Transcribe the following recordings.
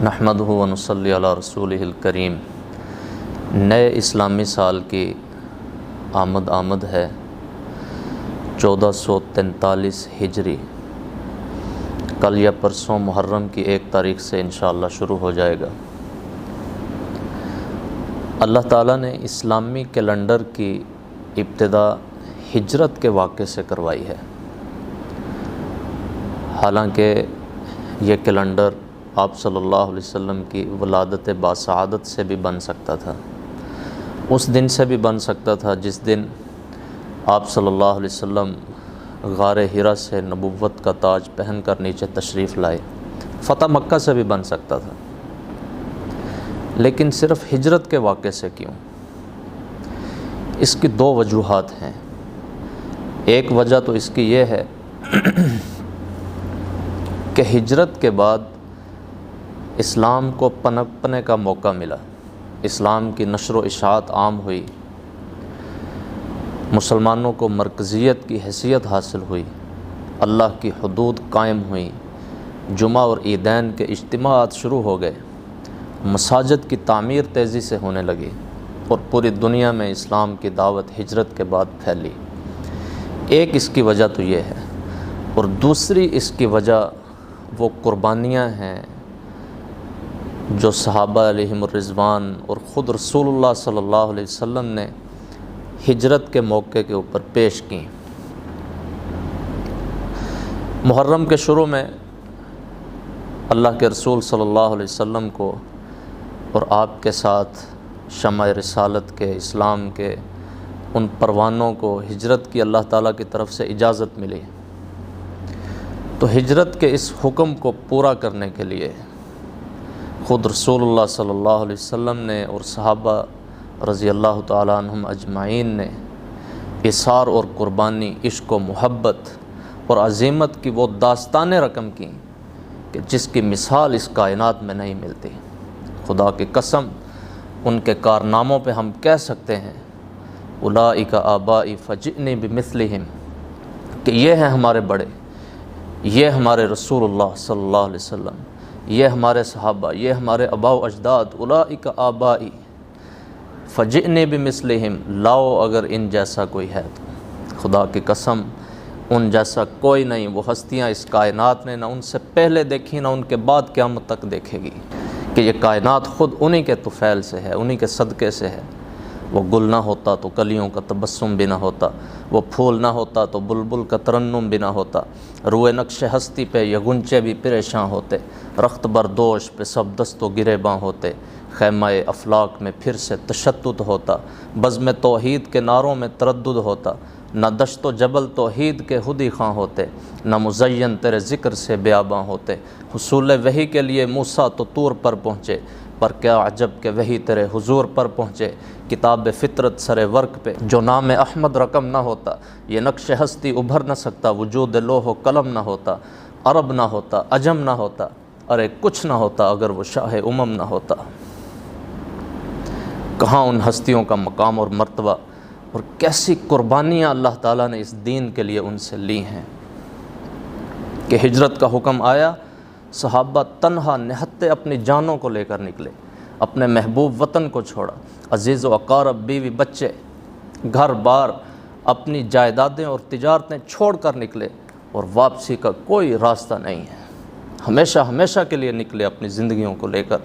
نحمدہ و نصلی علی رسولہ الکریم۔ نئے اسلامی سال کی آمد ہے 1443 ہجری۔ کل یا پرسوں محرم کی 1 تاریخ سے انشاءاللہ شروع ہو جائے گا۔ اللہ تعالیٰ نے اسلامی کیلنڈر کی ابتدا ہجرت کے واقعے سے کروائی ہے۔ حالانکہ یہ کیلنڈر آپ صلی اللہ علیہ وسلم کی ولادت باسعادت سے بھی بن سکتا تھا، اس دن سے بھی بن سکتا تھا جس دن آپ صلی اللہ علیہ وسلم غار حرا سے نبوت کا تاج پہن کر نیچے تشریف لائے، فتح مکہ سے بھی بن سکتا تھا، لیکن صرف ہجرت کے واقعے سے کیوں؟ اس کی 2 وجوہات ہیں۔ ایک وجہ تو اس کی یہ ہے کہ ہجرت کے بعد اسلام کو پنپنے کا موقع ملا، اسلام کی نشر و اشاعت عام ہوئی، مسلمانوں کو مرکزیت کی حیثیت حاصل ہوئی، اللہ کی حدود قائم ہوئیں، جمعہ اور عیدین کے اجتماعات شروع ہو گئے، مساجد کی تعمیر تیزی سے ہونے لگی اور پوری دنیا میں اسلام کی دعوت ہجرت کے بعد پھیلی۔ ایک اس کی وجہ تو یہ ہے، اور دوسری اس کی وجہ وہ قربانیاں ہیں جو صحابہ علیہم الرضوان اور خود رسول اللہ صلی اللہ علیہ وسلم نے ہجرت کے موقع کے اوپر پیش کیں۔ محرم کے شروع میں اللہ کے رسول صلی اللہ علیہ وسلم کو اور آپ کے ساتھ شمع رسالت کے، اسلام کے ان پروانوں کو ہجرت کی اللہ تعالیٰ کی طرف سے اجازت ملی، تو ہجرت کے اس حکم کو پورا کرنے کے لیے خود رسول اللہ صلی اللہ علیہ وسلم نے اور صحابہ رضی اللہ تعالیٰ عنہم اجمعین نے اثار اور قربانی، عشق و محبت اور عظیمت کی وہ داستانیں رقم کیں کہ جس کی مثال اس کائنات میں نہیں ملتی۔ خدا کی قسم ان کے کارناموں پہ ہم کہہ سکتے ہیں اولئک آبائی فجئنی بمثلہم، کہ یہ ہیں ہمارے بڑے، یہ ہمارے رسول اللہ صلی اللہ علیہ وسلم، یہ ہمارے صحابہ، یہ ہمارے آباء و اجداد، اولئک آبائی فجئنی بمثلہم، لاؤ اگر ان جیسا کوئی ہے تو۔ خدا کی قسم ان جیسا کوئی نہیں، وہ ہستیاں اس کائنات نے نہ ان سے پہلے دیکھی نہ ان کے بعد قیامت تک دیکھے گی، کہ یہ کائنات خود انہی کے طفیل سے ہے، انہی کے صدقے سے ہے۔ وہ گل نہ ہوتا تو کلیوں کا تبسم بھی نہ ہوتا، وہ پھول نہ ہوتا تو بلبل کا ترنم بھی نہ ہوتا، روئے نقش ہستی پہ یہ غنچے بھی پریشاں ہوتے، رخت بردوش پہ سب دست و گریباں ہوتے، خیمہ افلاک میں پھر سے تشدد ہوتا، بزم توحید کے نعروں میں تردد ہوتا، نہ دشت و جبل توحید کے ہدی خواں ہوتے، نہ مزین تیرے ذکر سے بیاباں ہوتے، حصول وحی کے لیے موسیٰ تو طور پر پہنچے، پر کیا عجب کہ وہی تیرے حضور پر پہنچے، کتاب فطرت سر ورق پہ جو نام احمد رقم نہ ہوتا، یہ نقش ہستی ابھر نہ سکتا، وجود لوح و قلم نہ ہوتا، عرب نہ ہوتا، عجم نہ ہوتا، ارے کچھ نہ ہوتا اگر وہ شاہ امم نہ ہوتا۔ کہاں ان ہستیوں کا مقام اور مرتبہ، اور کیسی قربانیاں اللہ تعالیٰ نے اس دین کے لیے ان سے لی ہیں کہ ہجرت کا حکم آیا، صحابہ تنہا نہتے اپنی جانوں کو لے کر نکلے، اپنے محبوب وطن کو چھوڑا، عزیز و اقارب، بیوی بچے، گھر بار، اپنی جائیدادیں اور تجارتیں چھوڑ کر نکلے، اور واپسی کا کوئی راستہ نہیں ہے۔ ہمیشہ کے لیے نکلے اپنی زندگیوں کو لے کر،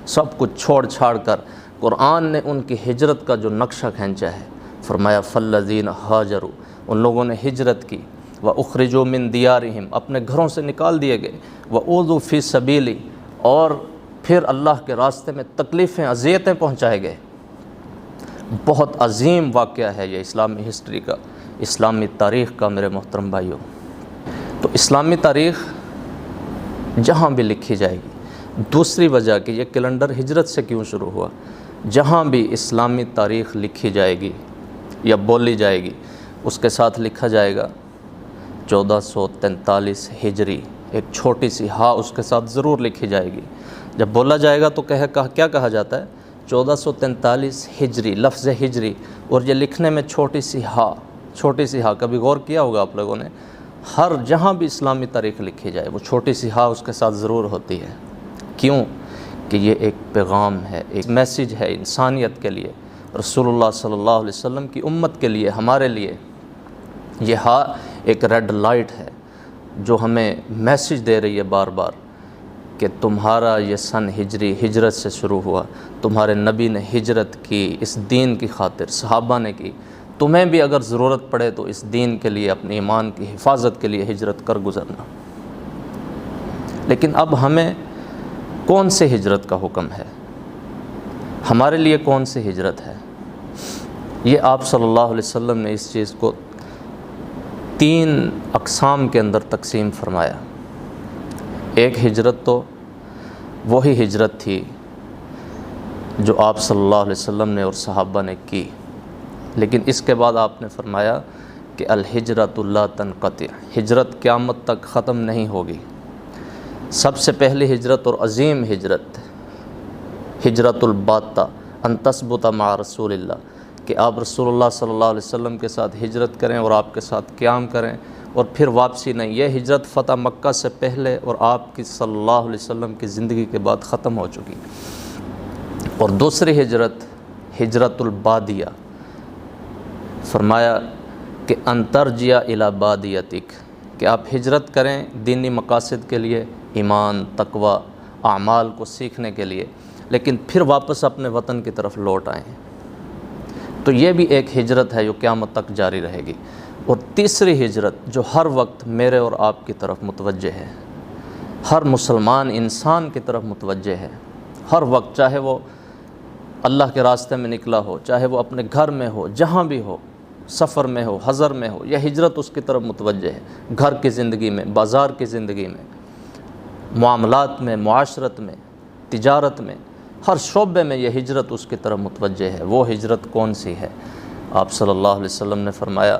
سب کچھ چھوڑ چھاڑ کر۔ قرآن نے ان کی ہجرت کا جو نقشہ کھینچا ہے، فرمایا فالذین ہاجروا، ان لوگوں نے ہجرت کی، وَأُخْرِجُوا مِن دِيَارِهِمْ، اپنے گھروں سے نکال دیے گئے، وَأُوذُوا فِي سَبِيلِي، اور پھر اللہ کے راستے میں تکلیفیں، اذیتیں پہنچائے گئے۔ بہت عظیم واقعہ ہے یہ اسلامی ہسٹری کا، اسلامی تاریخ کا میرے محترم بھائیوں۔ تو اسلامی تاریخ جہاں بھی لکھی جائے گی، دوسری وجہ کہ یہ کیلنڈر ہجرت سے کیوں شروع ہوا، جہاں بھی اسلامی تاریخ لکھی جائے گی یا بولی جائے گی، اس کے ساتھ لکھا جائے گا 1443 ہجری، ایک چھوٹی سی ہاں اس کے ساتھ ضرور لکھی جائے گی۔ جب بولا جائے گا تو کیا کہا جاتا ہے؟ 1443 ہجری، لفظ ہجری، اور یہ لکھنے میں چھوٹی سی ہاں، کبھی غور کیا ہوگا آپ لوگوں نے؟ ہر جہاں بھی اسلامی تاریخ لکھی جائے وہ چھوٹی سی ہاں اس کے ساتھ ضرور ہوتی ہے۔ کیوں؟ کہ یہ ایک پیغام ہے، ایک میسیج ہے انسانیت کے لیے، رسول اللہ صلی اللہ علیہ وسلم کی امت کے لیے، ہمارے لیے یہ ایک ریڈ لائٹ ہے جو ہمیں میسیج دے رہی ہے بار بار کہ تمہارا یہ سن ہجری ہجرت سے شروع ہوا، تمہارے نبی نے ہجرت کی اس دین کی خاطر، صحابہ نے کی، تمہیں بھی اگر ضرورت پڑے تو اس دین کے لیے، اپنے ایمان کی حفاظت کے لیے ہجرت کر گزرنا۔ لیکن اب ہمیں کون سے ہجرت کا حکم ہے؟ ہمارے لیے کون سی ہجرت ہے؟ یہ آپ صلی اللہ علیہ وسلم نے اس چیز کو 3 اقسام کے اندر تقسیم فرمایا۔ ایک ہجرت تو وہی ہجرت تھی جو آپ صلی اللہ علیہ وسلم نے اور صحابہ نے کی، لیکن اس کے بعد آپ نے فرمایا کہ الہجرت لا تنقطع، ہجرت قیامت تک ختم نہیں ہوگی۔ سب سے پہلی ہجرت اور عظیم ہجرت ہجرت الباطہ، ان تثبت مع رسول اللہ، کہ آپ رسول اللہ صلی اللہ علیہ وسلم کے ساتھ ہجرت کریں اور آپ کے ساتھ قیام کریں اور پھر واپسی نہیں۔ یہ ہجرت فتح مکہ سے پہلے اور آپ کی صلی اللہ علیہ وسلم کی زندگی کے بعد ختم ہو چکی۔ اور دوسری ہجرت ہجرت البادیہ، فرمایا کہ ان ترجع الی بادیتک، کہ آپ ہجرت کریں دینی مقاصد کے لیے، ایمان، تقوی، اعمال کو سیکھنے کے لیے، لیکن پھر واپس اپنے وطن کی طرف لوٹ آئیں۔ تو یہ بھی ایک ہجرت ہے جو قیامت تک جاری رہے گی۔ اور تیسری ہجرت جو ہر وقت میرے اور آپ کی طرف متوجہ ہے، ہر مسلمان انسان کی طرف متوجہ ہے، ہر وقت، چاہے وہ اللہ کے راستے میں نکلا ہو، چاہے وہ اپنے گھر میں ہو، جہاں بھی ہو، سفر میں ہو، حضر میں ہو، یہ ہجرت اس کی طرف متوجہ ہے۔ گھر کی زندگی میں، بازار کی زندگی میں، معاملات میں، معاشرت میں، تجارت میں، ہر شعبے میں یہ ہجرت اس کی طرف متوجہ ہے۔ وہ ہجرت کون سی ہے؟ آپ صلی اللہ علیہ وسلم نے فرمایا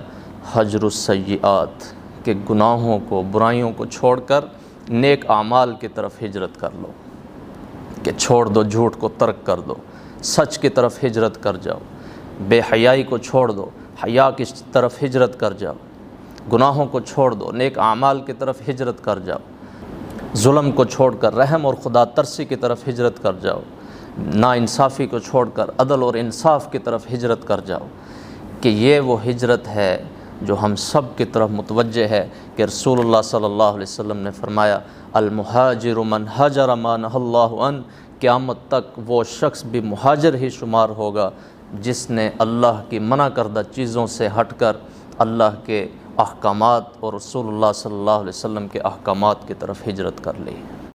حجر السیئات، کہ گناہوں کو، برائیوں کو چھوڑ کر نیک اعمال کی طرف ہجرت کر لو، کہ چھوڑ دو، جھوٹ کو ترک کر دو، سچ کی طرف ہجرت کر جاؤ، بے حیائی کو چھوڑ دو، حیا کی طرف ہجرت کر جاؤ، گناہوں کو چھوڑ دو، نیک اعمال کی طرف ہجرت کر جاؤ، ظلم کو چھوڑ کر رحم اور خدا ترسی کی طرف ہجرت کر جاؤ، ناانصافی کو چھوڑ کر عدل اور انصاف کی طرف ہجرت کر جاؤ۔ کہ یہ وہ ہجرت ہے جو ہم سب کی طرف متوجہ ہے، کہ رسول اللہ صلی اللہ علیہ وسلم نے فرمایا المہاجر من ہجر ما نہی اللہ عنہ، قیامت تک وہ شخص بھی مہاجر ہی شمار ہوگا جس نے اللہ کی منع کردہ چیزوں سے ہٹ کر اللہ کے احکامات اور رسول اللہ صلی اللہ علیہ وسلم کے احکامات کی طرف ہجرت کر لی۔